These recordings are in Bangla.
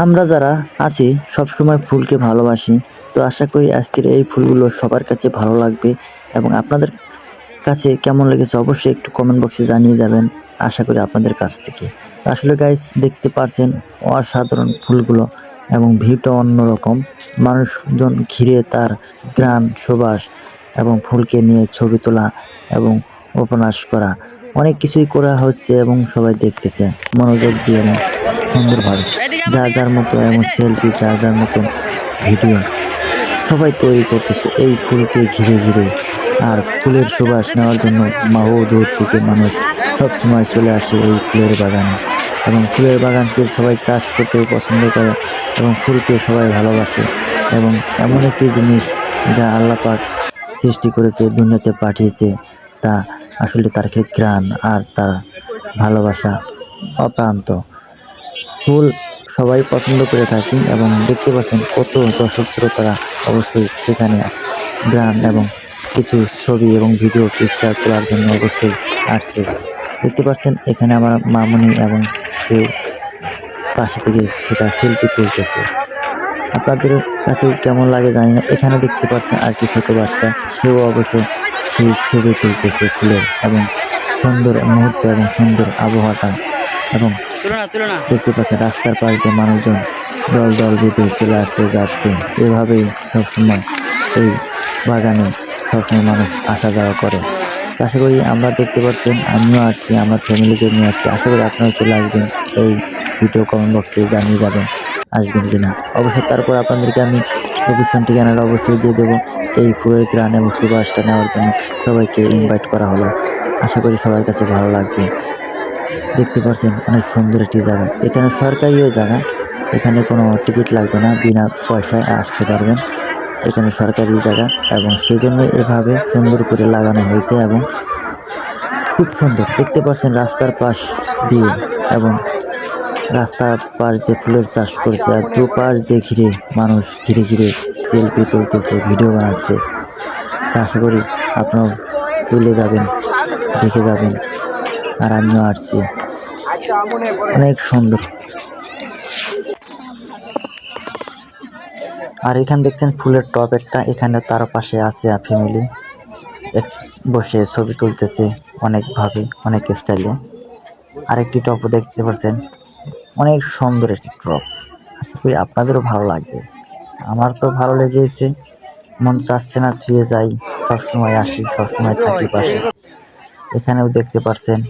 আমরা যারা আছি সবসময় ফুলকে ভালোবাসি। তো আশা করি আজকের এই ফুলগুলো সবার কাছে ভালো লাগবে এবং আপনাদের কাছে কেমন লেগেছে অবশ্যই একটু কমেন্ট বক্সে জানিয়ে যাবেন। আশা করি আপনাদের কাছ থেকে। আসলে গাইস দেখতে পারছেন অসাধারণ ফুলগুলো এবং ভিউটা অন্যরকম। মানুষজন ঘিরে তার ঘ্রাণ, সুবাস এবং ফুলকে নিয়ে ছবি তোলা এবং উপন্যাস করা অনেক কিছুই করা হচ্ছে এবং সবাই দেখতেছে মনোযোগ দিয়ে এবং সুন্দরভাবে। যার যার মতো এবং সেলফি, যার যার মতো ভিডিও সবাই তৈরি করতেছে এই ফুলকে ঘিরে ঘিরে। আর ফুলের সুবাস নেওয়ার জন্য বহু দূর থেকে মানুষ সব সময় চলে আসে এই ফুলের বাগানে এবং ফুলের বাগানকে সবাই চাষ করতেও পছন্দ করে এবং ফুলকে সবাই ভালোবাসে এবং এমন একটি জিনিস যা আল্লাহ পাক সৃষ্টি করেছে, দুনিয়াতে পাঠিয়েছে, তা আসলে তার ঘ্রাণ আর তার ভালোবাসা অপ্রান্ত। ফুল সবাই পছন্দ করে থাকি এবং দেখতে পাচ্ছেন কত দর্শক শ্রোতারা অবশ্যই সেখানে গান এবং কিছু ছবি এবং ভিডিও পিকচার তোলার জন্য অবশ্যই আসছে। দেখতে পাচ্ছেন এখানে আমার মামুনি এবং সেও পাশে থেকে সেটা সেলফি তুলতেছে। আপনাদের কাছেও কেমন লাগে জানি না। এখানে দেখতে পাচ্ছেন আর কি ছোট বাচ্চা, সেও অবশ্য সেই ছবি তুলতেছে ফুলের এবং সুন্দর মুহূর্ত এবং সুন্দর আবহাওয়াটা এবং দেখতে পাচ্ছেন রাস্তার পাশ দিয়ে মানুষজন দল দল বেঁধে চলে আসছে যাচ্ছে। এভাবেই সবসময় এই বাগানে সবসময় মানুষ আসা যাওয়া করে। আশা করি আমরা দেখতে পাচ্ছেন আমিও আসছি, আমার ফ্যামিলিকে নিয়ে আসছি। আশা করি আপনারা চলে আসবেন, এই ভিডিও কমেন্ট বক্সে জানিয়ে যাবেন আসবেন কিনা। অবশ্যই তারপর আপনাদেরকে আমি লোকেশন ঠিকানাটা অবশ্যই দিয়ে দেবো। এই ফুলের গ্রান এবং সুবাসটা নেওয়ার জন্য সবাইকে ইনভাইট করা হলো। আশা করি সবার কাছে ভালো লাগবে। দেখতে পাচ্ছেন অনেক সুন্দর একটি জায়গা, এখানে সরকারিও জায়গা, এখানে কোনো টিকিট লাগবে না, বিনা পয়সায় আসতে পারবেন। এখানে সরকারি জায়গা এবং সেজন্য এভাবে সুন্দর করে লাগানো হয়েছে এবং খুব সুন্দর দেখতে পাচ্ছেন রাস্তার পাশ দিয়ে এবং রাস্তার পাশ দিয়ে ফুলের চাষ করেছে আর দুপাশ দিয়ে ঘিরে মানুষ ঘিরে ঘিরে সেলফি তুলতেছে, ভিডিও বানাচ্ছে। আশা করি আপনারাও তুলে যাবেন, দেখে যাবেন। আর আমিও আসছি, অনেক সুন্দর। আর এখানে দেখছেন ফুলের টব একটা, এখানে তার পাশে আছে ফ্যামিলি বসে ছবি তুলতেছে অনেকভাবে, অনেক স্টাইলে। আরেকটি টবও দেখতে পাচ্ছেন, অনেক সুন্দর একটি টব। আশা করি আপনাদেরও ভালো লাগবে। আমার তো ভালো লেগেছে, মন চাচ্ছে না ছুঁয়ে যাই, সবসময় আসি, সবসময় থাকি পাশে। এখানেও দেখতে পাচ্ছেন,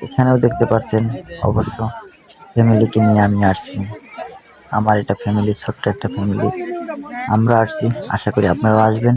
এখানেও দেখতে পাচ্ছেন অবশ্য ফ্যামিলিকে নিয়ে আমি আসছি। আমার এটা ফ্যামিলি, ছোট্ট একটা ফ্যামিলি, আমরা আসছি। আশা করি আপনারাও আসবেন।